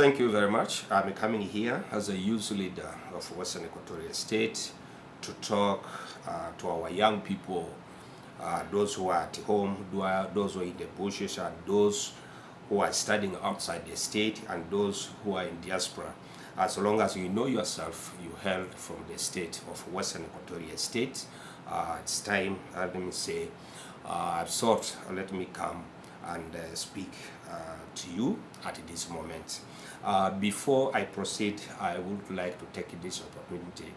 Thank you very much. I'm coming here as a youth leader of Western Equatoria State to talk to our young people, those who are at home, those who are in the bushes, and those who are studying outside the state, and those who are in diaspora. As long as you know yourself, you hail from the state of Western Equatoria State. It's time, let me say, I thought, let me come and speak to you at this moment. Before I proceed, I would like to take this opportunity,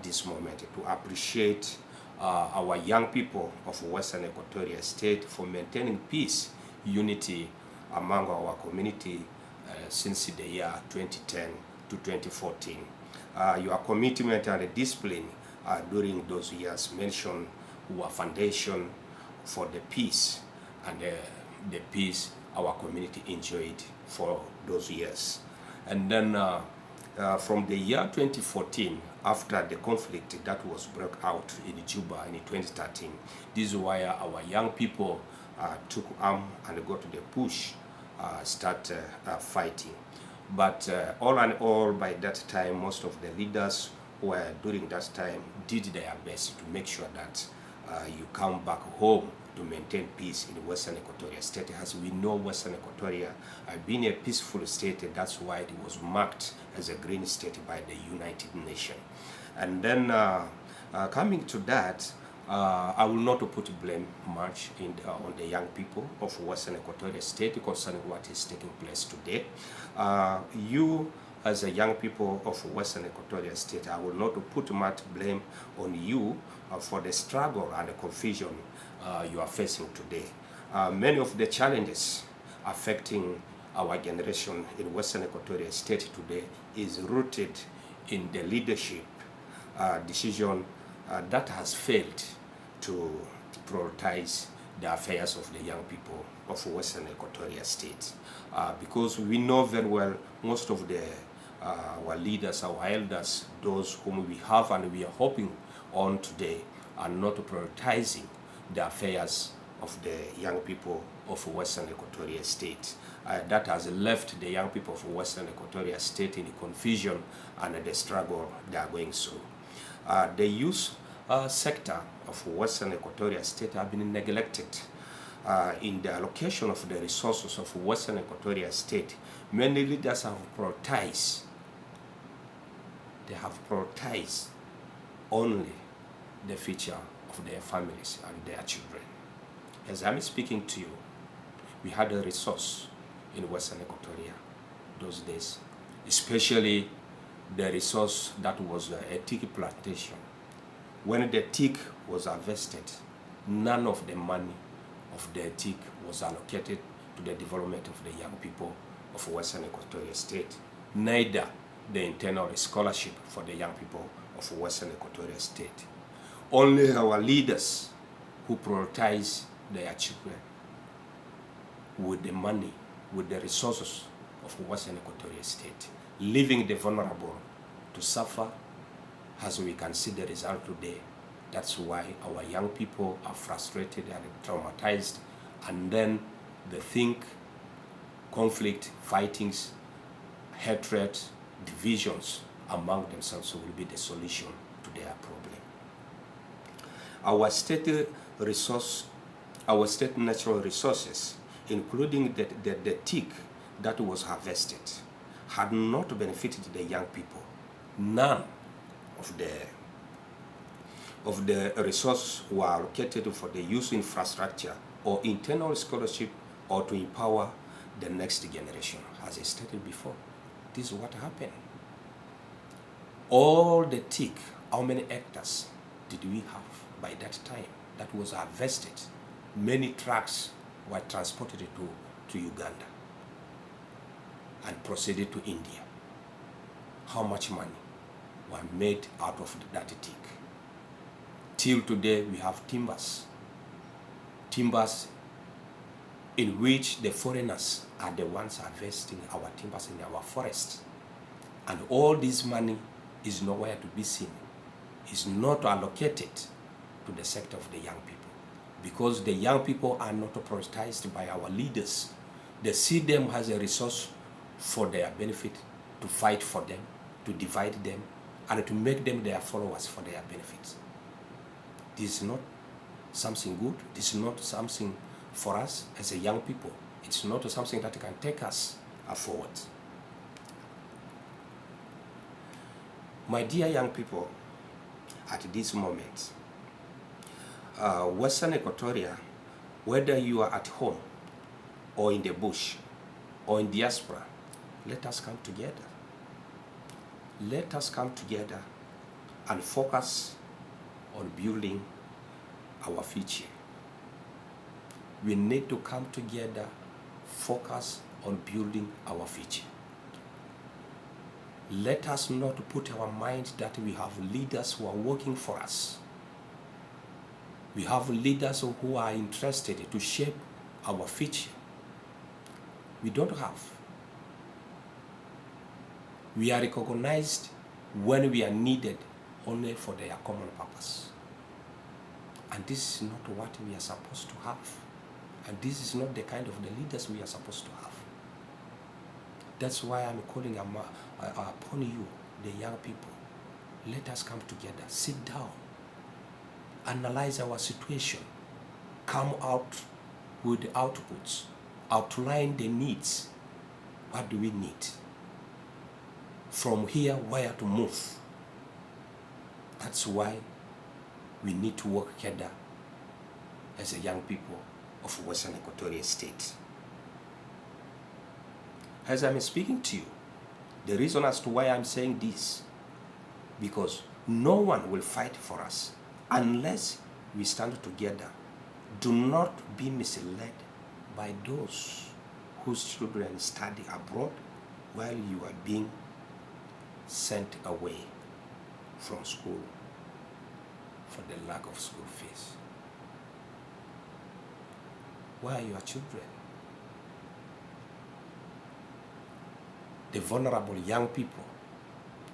this moment, to appreciate our young people of Western Equatoria State for maintaining peace, unity among our community since the year 2010 to 2014. Your commitment and discipline during those years mentioned our foundation for the peace and the peace our community enjoyed for those years. And then from the year 2014, after the conflict that was broke out in Juba in 2013, this is why our young people took arm and got to the push, start fighting. But all in all, by that time, most of the leaders who were during that time did their best to make sure that you come back home to maintain peace in Western Equatoria State. As we know, Western Equatoria being a peaceful state, that's why it was marked as a green state by the United Nations. And then coming to that, I will not put blame much on the young people of Western Equatoria State concerning what is taking place today. You, as a young people of Western Equatoria State, I will not put much blame on you for the struggle and the confusion you are facing today. Many of the challenges affecting our generation in Western Equatoria State today is rooted in the leadership decision that has failed to prioritize the affairs of the young people of Western Equatoria State. Because we know very well most of our leaders, our elders, those whom we have and we are hoping on today, are not prioritizing the affairs of the young people of Western Equatoria State. That has left the young people of Western Equatoria State in confusion and the struggle they are going through. The youth sector of Western Equatoria State have been neglected in the allocation of the resources of Western Equatoria State. Many leaders have prioritized. They have prioritized only the future of their families and their children. As I'm speaking to you, we had a resource in Western Equatoria those days, especially the resource that was a teak plantation. When the teak was harvested, none of the money of the teak was allocated to the development of the young people of Western Equatoria State, neither the internal scholarship for the young people of Western Equatoria State. Only our leaders who prioritize their children with the money, with the resources of Western Equatoria State, leaving the vulnerable to suffer, as we can see the result today. That's why our young people are frustrated and traumatized, and then they think conflict, fightings, hatred, divisions among themselves will be the solution to their problem. Our state natural resources, including the teak that was harvested, had not benefited the young people. None of the resources were allocated for the youth infrastructure or internal scholarship or to empower the next generation. As I stated before, this is what happened. All the teak, how many hectares did we have by that time that was harvested? Many trucks were transported to Uganda and proceeded to India. How much money were made out of that teak? Till today, we have timbers in which the foreigners are the ones harvesting our timbers in our forests. And all this money is nowhere to be seen. It's not allocated to the sector of the young people, because the young people are not prioritized by our leaders. They see them as a resource for their benefit, to fight for them, to divide them, and to make them their followers for their benefits. This is not something good. This is not something for us as a young people. It's not something that can take us forward. My dear young people, at this moment, Western Equatoria, whether you are at home or in the bush or in diaspora, let us come together. Let us come together and focus on building our future. We need to come together, focus on building our future. Let us not put our mind that we have leaders who are working for us. We have leaders who are interested to shape our future. We don't have. We are recognized when we are needed only for their common purpose. And this is not what we are supposed to have. And this is not the kind of the leaders we are supposed to have. That's why I'm calling upon you, the young people. Let us come together, sit down, analyze our situation, come out with the outputs, outline the needs. What do we need? From here, where to move? That's why we need to work together as a young people of Western Equatoria State. As I'm speaking to you, the reason as to why I'm saying this, because no one will fight for us unless we stand together. Do not be misled by those whose children study abroad while you are being sent away from school for the lack of school fees. Where are your children? The vulnerable young people,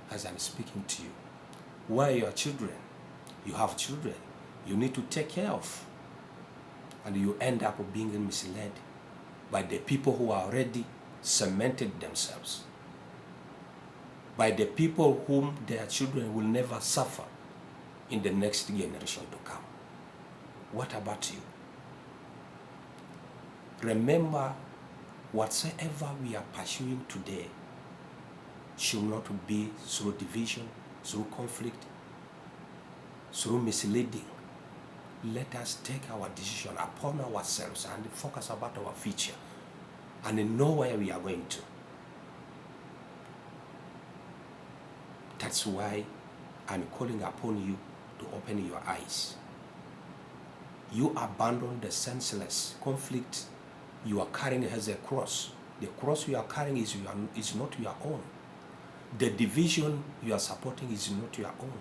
as I'm speaking to you. Where are your children? You have children you need to take care of. And you end up being misled by the people who are already cemented themselves, by the people whom their children will never suffer in the next generation to come. What about you? Remember, whatsoever we are pursuing today should not be through division, through conflict, through misleading. Let us take our decision upon ourselves and focus about our future and know where we are going to. That's why I'm calling upon you to open your eyes. You abandon the senseless conflict you are carrying as a cross. The cross you are carrying is not your own. The division you are supporting is not your own.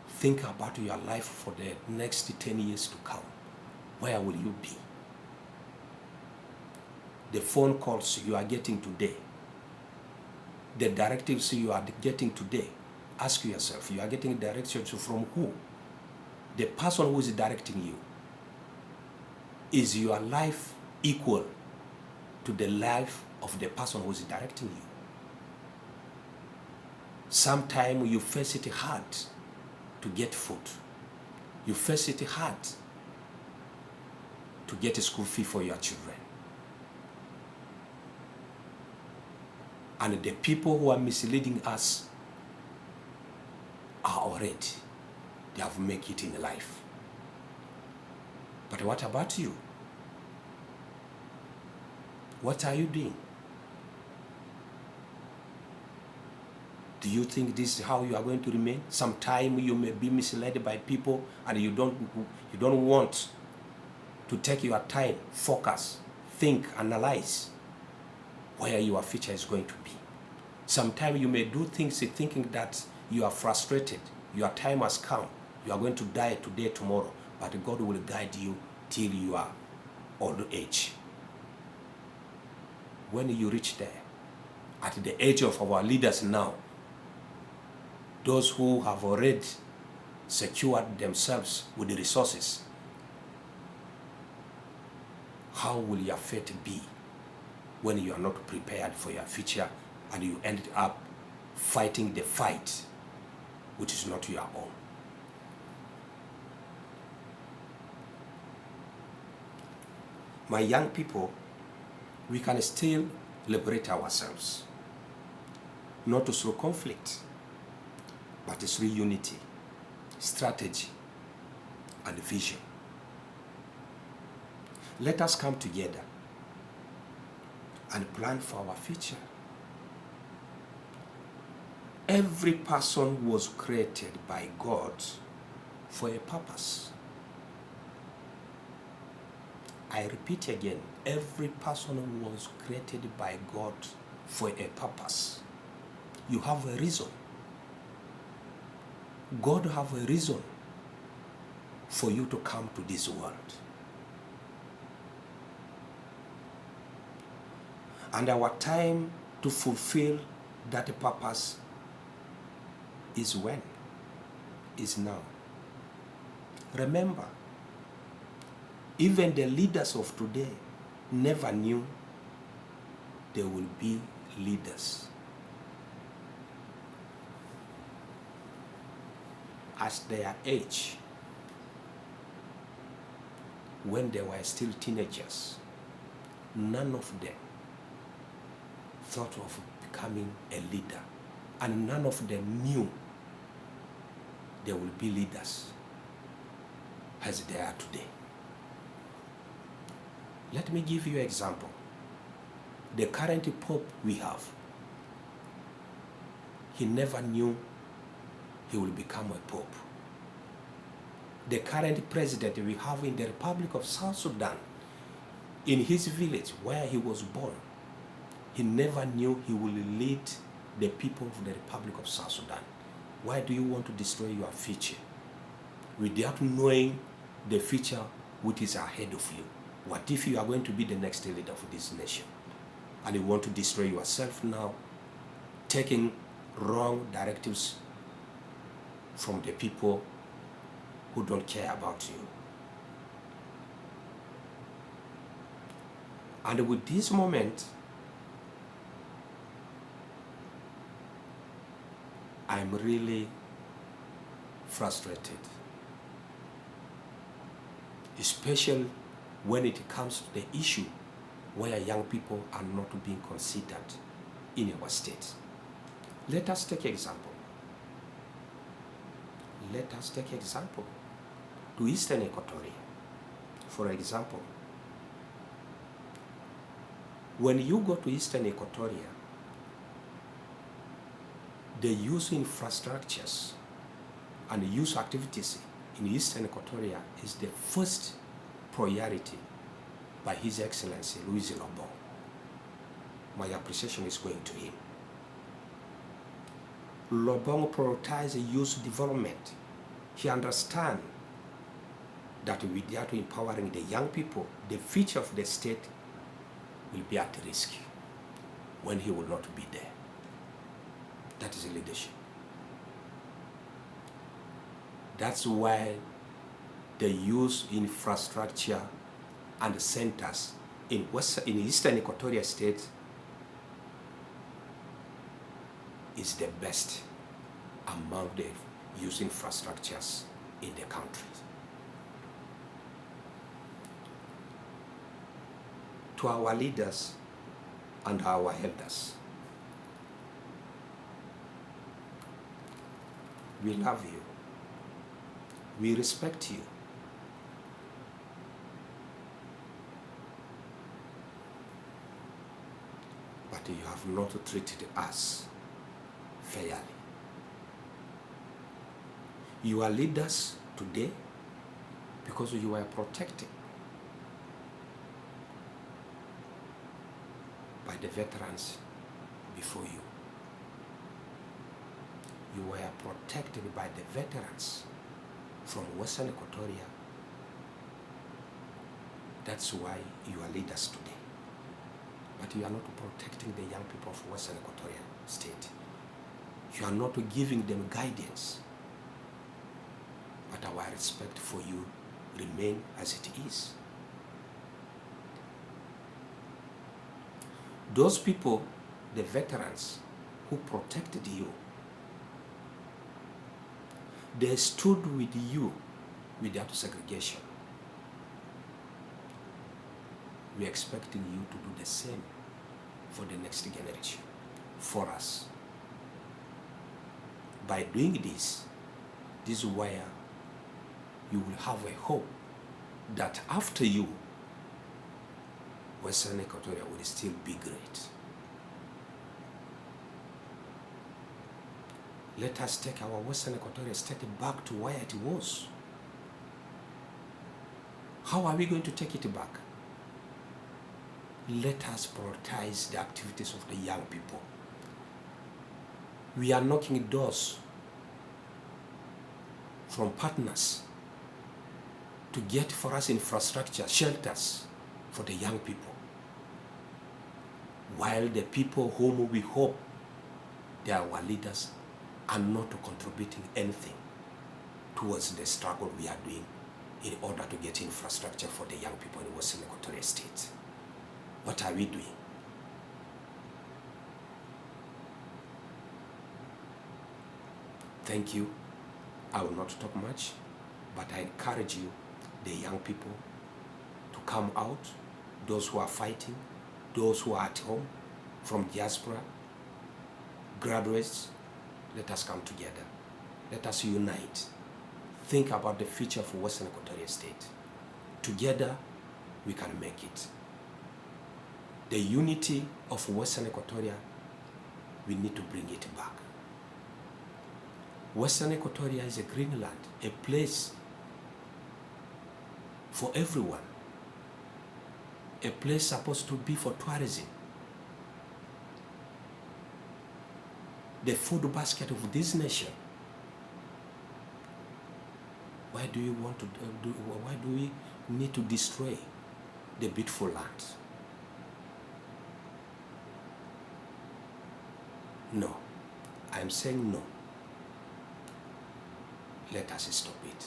Think about your life for the next 10 years to come. Where will you be? The phone calls you are getting today, the directives you are getting today, ask yourself, you are getting directives from who? The person who is directing you. Is your life equal to the life of the person who is directing you? Sometimes you face it hard to get food. You face it hard to get a school fee for your children. And the people who are misleading us are already, they have made it in life. But what about you? What are you doing? Do you think this is how you are going to remain? Sometime you may be misled by people and you don't want to take your time, focus, think, analyze where your future is going to be. Sometimes you may do things thinking that you are frustrated, your time has come, you are going to die today, tomorrow, but God will guide you till you are old age. When you reach there, at the age of our leaders now, those who have already secured themselves with the resources, how will your fate be when you are not prepared for your future and you end up fighting the fight which is not your own? My young people, we can still liberate ourselves, not through conflict, but through unity, strategy, and vision. Let us come together and plan for our future. Every person was created by God for a purpose. I repeat again, every person was created by God for a purpose. You have a reason. God have a reason for you to come to this world. And our time to fulfill that purpose is when? Is now. Remember, even the leaders of today never knew they will be leaders. At their age, when they were still teenagers, none of them thought of becoming a leader, and none of them knew they will be leaders as they are today. Let me give you an example. The current Pope we have, he never knew he will become a Pope. The current president we have in the Republic of South Sudan, in his village where he was born, he never knew he will lead the people of the Republic of South Sudan. Why do you want to destroy your future without knowing the future which is ahead of you? What if you are going to be the next leader of this nation and you want to destroy yourself now, taking wrong directives from the people who don't care about you? And with this moment, I'm really frustrated, especially when it comes to the issue where young people are not being considered in our state. Let us take example. Let us take example to Eastern Equatoria. For example, when you go to Eastern Equatoria, the youth infrastructures and youth activities in Eastern Equatoria is the first priority by His Excellency Louis Lobong. My appreciation is going to him. Lobong prioritizes youth development. He understands that without empowering the young people, the future of the state will be at risk when he will not be there. That is leadership. That's why the youth infrastructure and centers in Eastern Equatoria State is the best among the youth infrastructures in the country. To our leaders and our elders, we love you. We respect you. But you have not treated us fairly. You are leaders today because you were protected by the veterans before you. You were protected by the veterans from Western Equatoria. That's why you are leaders today. But you are not protecting the young people of Western Equatoria State. You are not giving them guidance. But our respect for you remain as it is. Those people, the veterans who protected you, they stood with you without segregation. We're expecting you to do the same for the next generation, for us. By doing this is where you will have a hope that after you, Western Equatoria will still be great. Let us take our Western Equatoria state back to where it was. How are we going to take it back? Let us prioritize the activities of the young people. We are knocking doors from partners to get for us infrastructure, shelters for the young people. While the people whom we hope they are our leaders are not contributing anything towards the struggle we are doing in order to get infrastructure for the young people in Western Equatorial State. What are we doing? Thank you. I will not talk much, but I encourage you, the young people, to come out, those who are fighting, those who are at home, from diaspora, graduates. Let us come together. Let us unite. Think about the future of Western Equatorial State. Together, we can make it. The unity of Western Equatoria, we need to bring it back. Western Equatoria is a green land, a place for everyone, a place supposed to be for tourism. The food basket of this nation. Why do you want to why do we need to destroy the beautiful land? No, I'm saying no. Let us stop it.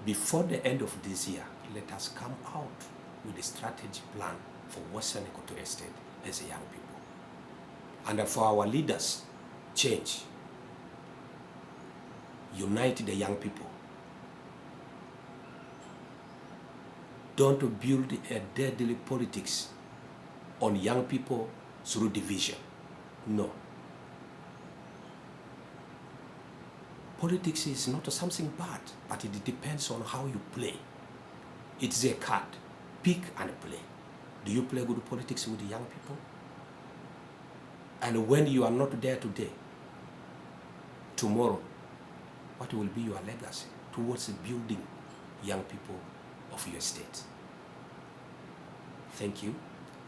Before the end of this year, let us come out with a strategy plan for Western Equatorial State as a young people. And for our leaders, change. Unite the young people. Don't build a deadly politics on young people through division. No. Politics is not something bad, but it depends on how you play. It's a card. Pick and play. Do you play good politics with the young people? And when you are not there today, tomorrow, what will be your legacy towards building young people of your state? Thank you.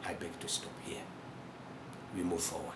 I beg to stop here. We move forward.